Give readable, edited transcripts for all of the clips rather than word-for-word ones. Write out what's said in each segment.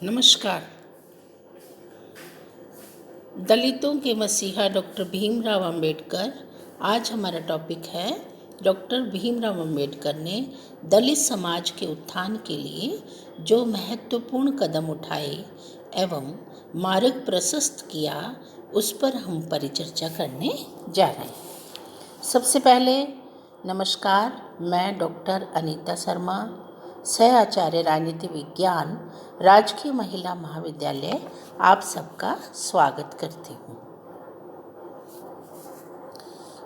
नमस्कार। दलितों के मसीहा डॉक्टर भीमराव अंबेडकर। आज हमारा टॉपिक है डॉक्टर भीमराव अंबेडकर ने दलित समाज के उत्थान के लिए जो महत्वपूर्ण कदम उठाए एवं मार्ग प्रशस्त किया, उस पर हम परिचर्चा करने जा रहे हैं। सबसे पहले नमस्कार, मैं डॉक्टर अनीता शर्मा, सह आचार्य राजनीति विज्ञान, राजकीय महिला महाविद्यालय, आप सबका स्वागत करती हूँ।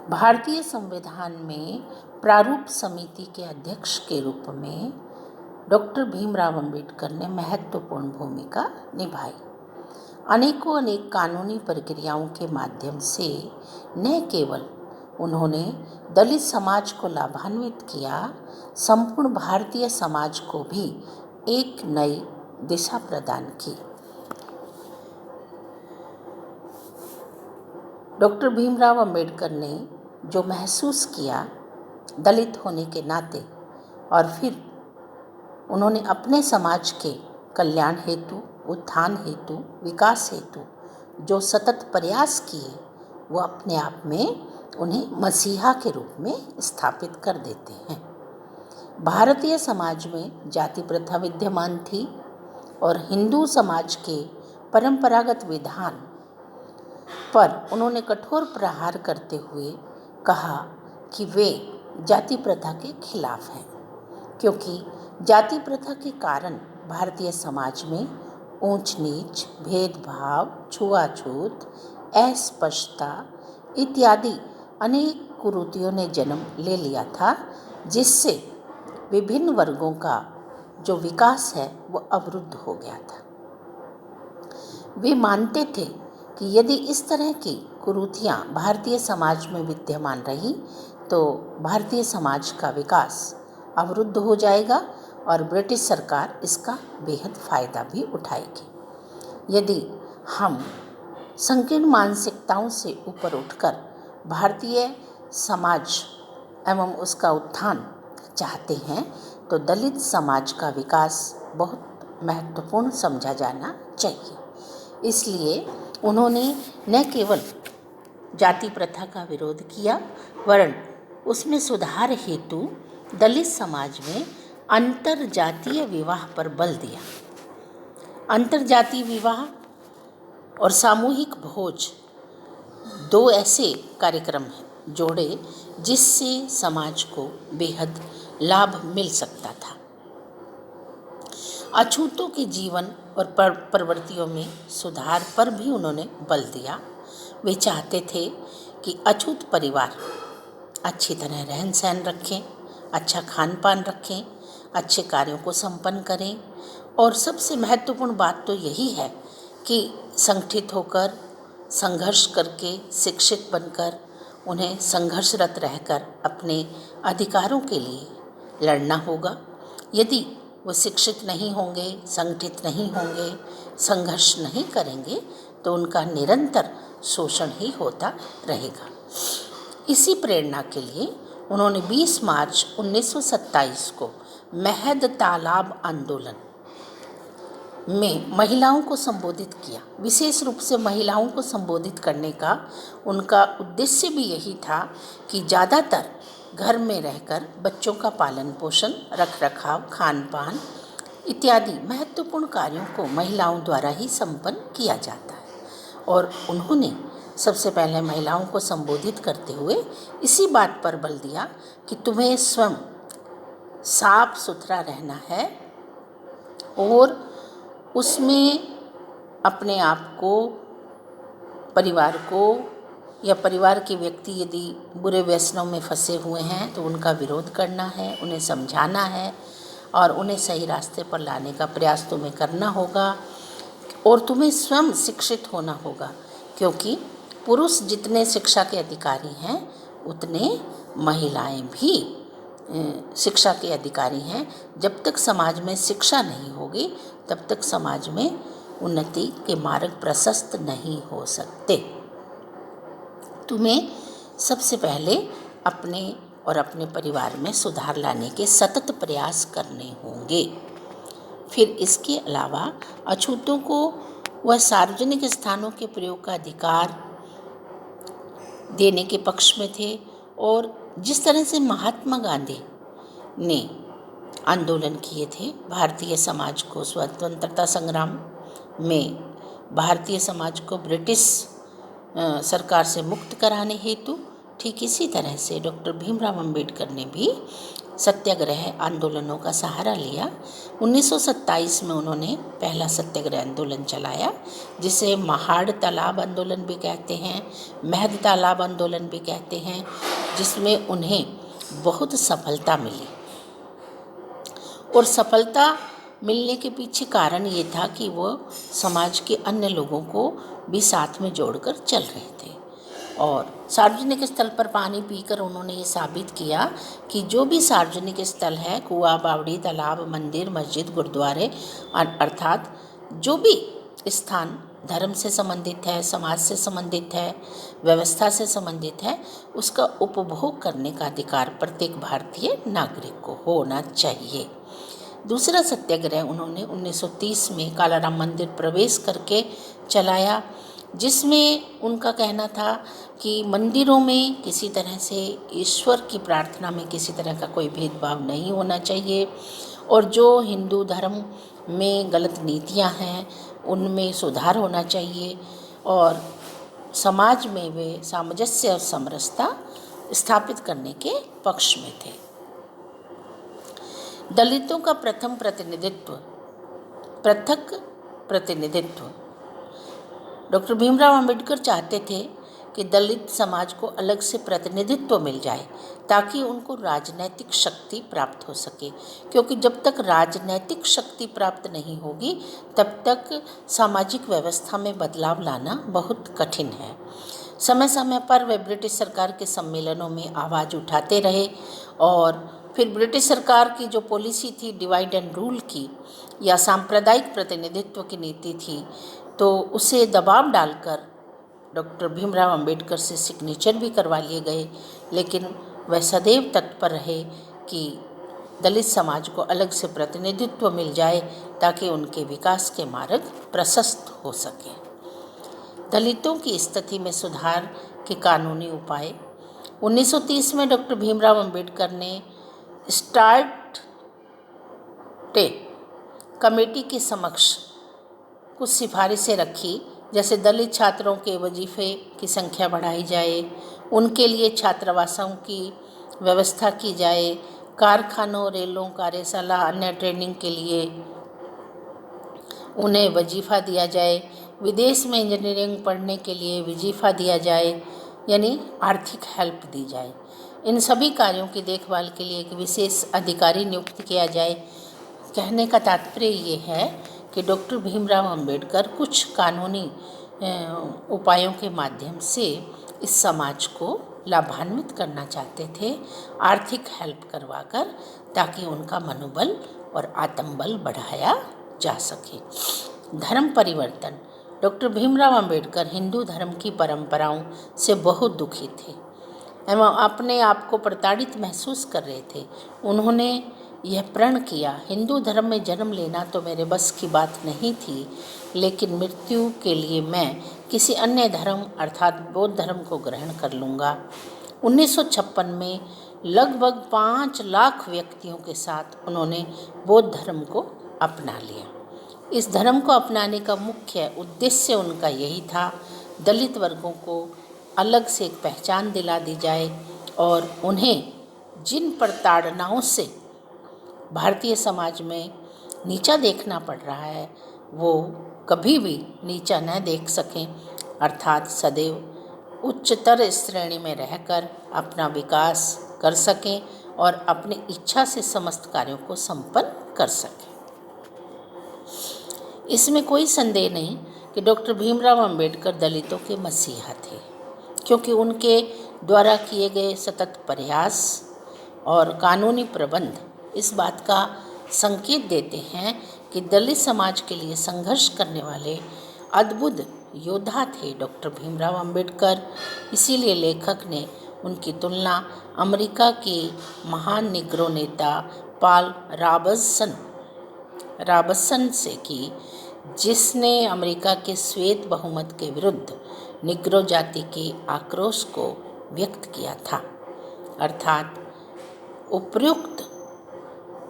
भारतीय संविधान में प्रारूप समिति के अध्यक्ष के रूप में डॉक्टर भीमराव अंबेडकर ने महत्वपूर्ण भूमिका निभाई। अनेक कानूनी प्रक्रियाओं के माध्यम से न केवल उन्होंने दलित समाज को लाभान्वित किया, संपूर्ण भारतीय समाज को भी एक नई दिशा प्रदान की। डॉक्टर भीमराव अंबेडकर ने जो महसूस किया दलित होने के नाते, और फिर उन्होंने अपने समाज के कल्याण हेतु, उत्थान हेतु, विकास हेतु जो सतत प्रयास किए, वो अपने आप में उन्हें मसीहा के रूप में स्थापित कर देते हैं। भारतीय समाज में जाति प्रथा विद्यमान थी और हिंदू समाज के परंपरागत विधान पर उन्होंने कठोर प्रहार करते हुए कहा कि वे जाति प्रथा के खिलाफ हैं, क्योंकि जाति प्रथा के कारण भारतीय समाज में ऊंच नीच, भेदभाव, छुआछूत, अस्पृश्यता इत्यादि अनेक कुरीतियों ने जन्म ले लिया था, जिससे विभिन्न वर्गों का जो विकास है वो अवरुद्ध हो गया था। वे मानते थे कि यदि इस तरह की कुरीतियाँ भारतीय समाज में विद्यमान रही तो भारतीय समाज का विकास अवरुद्ध हो जाएगा और ब्रिटिश सरकार इसका बेहद फ़ायदा भी उठाएगी। यदि हम संकीर्ण मानसिकताओं से ऊपर उठकर भारतीय समाज एवं उसका उत्थान चाहते हैं तो दलित समाज का विकास बहुत महत्वपूर्ण समझा जाना चाहिए। इसलिए उन्होंने न केवल जाति प्रथा का विरोध किया, वरन उसमें सुधार हेतु दलित समाज में अंतरजातीय विवाह पर बल दिया। अंतरजातीय विवाह और सामूहिक भोज दो ऐसे कार्यक्रम हैं जोड़े जिससे समाज को बेहद लाभ मिल सकता था। अछूतों के जीवन और प्रवृत्तियों में सुधार पर भी उन्होंने बल दिया। वे चाहते थे कि अछूत परिवार अच्छी तरह रहन सहन रखें, अच्छा खान पान रखें, अच्छे कार्यों को संपन्न करें, और सबसे महत्वपूर्ण बात तो यही है कि संगठित होकर, संघर्ष करके, शिक्षित बनकर, उन्हें संघर्षरत रहकर अपने अधिकारों के लिए लड़ना होगा। यदि वो शिक्षित नहीं होंगे, संगठित नहीं होंगे, संघर्ष नहीं करेंगे तो उनका निरंतर शोषण ही होता रहेगा। इसी प्रेरणा के लिए उन्होंने 20 मार्च 1927 को महद तालाब आंदोलन में महिलाओं को संबोधित किया। विशेष रूप से महिलाओं को संबोधित करने का उनका उद्देश्य भी यही था कि ज़्यादातर घर में रहकर बच्चों का पालन पोषण, रख रखाव, खान पान इत्यादि महत्वपूर्ण कार्यों को महिलाओं द्वारा ही संपन्न किया जाता है। और उन्होंने सबसे पहले महिलाओं को संबोधित करते हुए इसी बात पर बल दिया कि तुम्हें स्वयं साफ सुथरा रहना है और उसमें अपने आप को, परिवार को, या परिवार के व्यक्ति यदि बुरे व्यसनों में फंसे हुए हैं तो उनका विरोध करना है, उन्हें समझाना है और उन्हें सही रास्ते पर लाने का प्रयास तुम्हें करना होगा। और तुम्हें स्वयं शिक्षित होना होगा, क्योंकि पुरुष जितने शिक्षा के अधिकारी हैं उतने महिलाएं भी शिक्षा के अधिकारी हैं। जब तक समाज में शिक्षा नहीं होगी तब तक समाज में उन्नति के मार्ग प्रशस्त नहीं हो सकते। तुम्हें सबसे पहले अपने और अपने परिवार में सुधार लाने के सतत प्रयास करने होंगे। फिर इसके अलावा अछूतों को वह सार्वजनिक स्थानों के प्रयोग का अधिकार देने के पक्ष में थे। और जिस तरह से महात्मा गांधी ने आंदोलन किए थे भारतीय समाज को स्वतंत्रता संग्राम में भारतीय समाज को ब्रिटिश सरकार से मुक्त कराने हेतु, ठीक इसी तरह से डॉक्टर भीमराव अंबेडकर ने भी सत्याग्रह आंदोलनों का सहारा लिया। 1927 में उन्होंने पहला सत्याग्रह आंदोलन चलाया, जिसे महाड़ तालाब आंदोलन भी कहते हैं, महद तालाब आंदोलन भी कहते हैं, जिसमें उन्हें बहुत सफलता मिली। और सफलता मिलने के पीछे कारण ये था कि वो समाज के अन्य लोगों को भी साथ में जोड़कर चल रहे थे। और सार्वजनिक स्थल पर पानी पीकर उन्होंने ये साबित किया कि जो भी सार्वजनिक स्थल है, कुआं, बावड़ी, तालाब, मंदिर, मस्जिद, गुरुद्वारे, अर्थात जो भी स्थान धर्म से संबंधित है, समाज से संबंधित है, व्यवस्था से संबंधित है, उसका उपभोग करने का अधिकार प्रत्येक भारतीय नागरिक को होना चाहिए। दूसरा सत्याग्रह उन्होंने 1930 में कालाराम मंदिर प्रवेश करके चलाया, जिसमें उनका कहना था कि मंदिरों में किसी तरह से ईश्वर की प्रार्थना में किसी तरह का कोई भेदभाव नहीं होना चाहिए, और जो हिंदू धर्म में गलत नीतियां हैं उनमें सुधार होना चाहिए, और समाज में वे सामंजस्य और समरसता स्थापित करने के पक्ष में थे। दलितों का प्रथम पृथक प्रतिनिधित्व। डॉक्टर भीमराव अंबेडकर चाहते थे कि दलित समाज को अलग से प्रतिनिधित्व मिल जाए ताकि उनको राजनैतिक शक्ति प्राप्त हो सके, क्योंकि जब तक राजनैतिक शक्ति प्राप्त नहीं होगी तब तक सामाजिक व्यवस्था में बदलाव लाना बहुत कठिन है। समय समय पर वे ब्रिटिश सरकार के सम्मेलनों में आवाज़ उठाते रहे, और फिर ब्रिटिश सरकार की जो पॉलिसी थी डिवाइड एंड रूल की या सांप्रदायिक प्रतिनिधित्व की नीति थी, तो उसे दबाव डालकर डॉक्टर भीमराव अंबेडकर से सिग्नेचर भी करवा लिए गए, लेकिन वह सदैव तत्पर रहे कि दलित समाज को अलग से प्रतिनिधित्व मिल जाए ताकि उनके विकास के मार्ग प्रशस्त हो सके। दलितों की स्थिति में सुधार के कानूनी उपाय। 1930 में डॉक्टर भीमराव अंबेडकर ने स्टार्ट कमेटी के समक्ष कुछ सिफारिशें रखी, जैसे दलित छात्रों के वजीफे की संख्या बढ़ाई जाए, उनके लिए छात्रावासों की व्यवस्था की जाए, कारखानों, रेलों, कार्यशाला, अन्य ट्रेनिंग के लिए उन्हें वजीफ़ा दिया जाए, विदेश में इंजीनियरिंग पढ़ने के लिए वजीफ़ा दिया जाए, यानी आर्थिक हेल्प दी जाए। इन सभी कार्यों की देखभाल के लिए एक विशेष अधिकारी नियुक्त किया जाए। कहने का तात्पर्य ये है कि डॉक्टर भीमराव अंबेडकर कुछ कानूनी उपायों के माध्यम से इस समाज को लाभान्वित करना चाहते थे, आर्थिक हेल्प करवाकर, ताकि उनका मनोबल और आत्मबल बढ़ाया जा सके। धर्म परिवर्तन। डॉक्टर भीमराव अंबेडकर हिंदू धर्म की परंपराओं से बहुत दुखी थे एवं अपने आप को प्रताड़ित महसूस कर रहे थे। उन्होंने यह प्रण किया, हिंदू धर्म में जन्म लेना तो मेरे बस की बात नहीं थी, लेकिन मृत्यु के लिए मैं किसी अन्य धर्म अर्थात बौद्ध धर्म को ग्रहण कर लूँगा। 1956 में लगभग 5 लाख व्यक्तियों के साथ उन्होंने बौद्ध धर्म को अपना लिया। इस धर्म को अपनाने का मुख्य उद्देश्य उनका यही था, दलित वर्गों को अलग से एक पहचान दिला दी जाए और उन्हें जिन प्रताड़नाओं से भारतीय समाज में नीचा देखना पड़ रहा है वो कभी भी नीचा न देख सकें, अर्थात सदैव उच्चतर श्रेणी में रहकर अपना विकास कर सकें और अपनी इच्छा से समस्त कार्यों को संपन्न कर सकें। इसमें कोई संदेह नहीं कि डॉक्टर भीमराव अंबेडकर दलितों के मसीहा थे, क्योंकि उनके द्वारा किए गए सतत प्रयास और कानूनी प्रबंध इस बात का संकेत देते हैं कि दलित समाज के लिए संघर्ष करने वाले अद्भुत योद्धा थे डॉक्टर भीमराव अंबेडकर। इसीलिए लेखक ने उनकी तुलना अमेरिका के महान निग्रो नेता पॉल रॉबर्टसन रॉबसन से की, जिसने अमेरिका के श्वेत बहुमत के विरुद्ध निग्रो जाति के आक्रोश को व्यक्त किया था। अर्थात उपयुक्त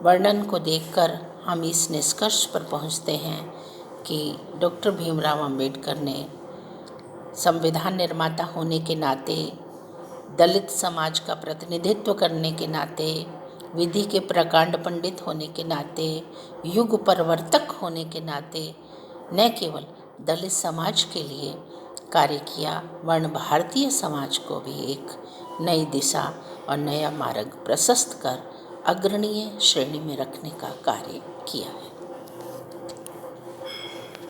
वर्णन को देखकर हम इस निष्कर्ष पर पहुंचते हैं कि डॉक्टर भीमराव अंबेडकर ने संविधान निर्माता होने के नाते, दलित समाज का प्रतिनिधित्व करने के नाते, विधि के प्रकांड पंडित होने के नाते, युग परिवर्तक होने के नाते न केवल दलित समाज के लिए कार्य किया, वर्ण भारतीय समाज को भी एक नई दिशा और नया मार्ग प्रशस्त कर अग्रणीय श्रेणी में रखने का कार्य किया है।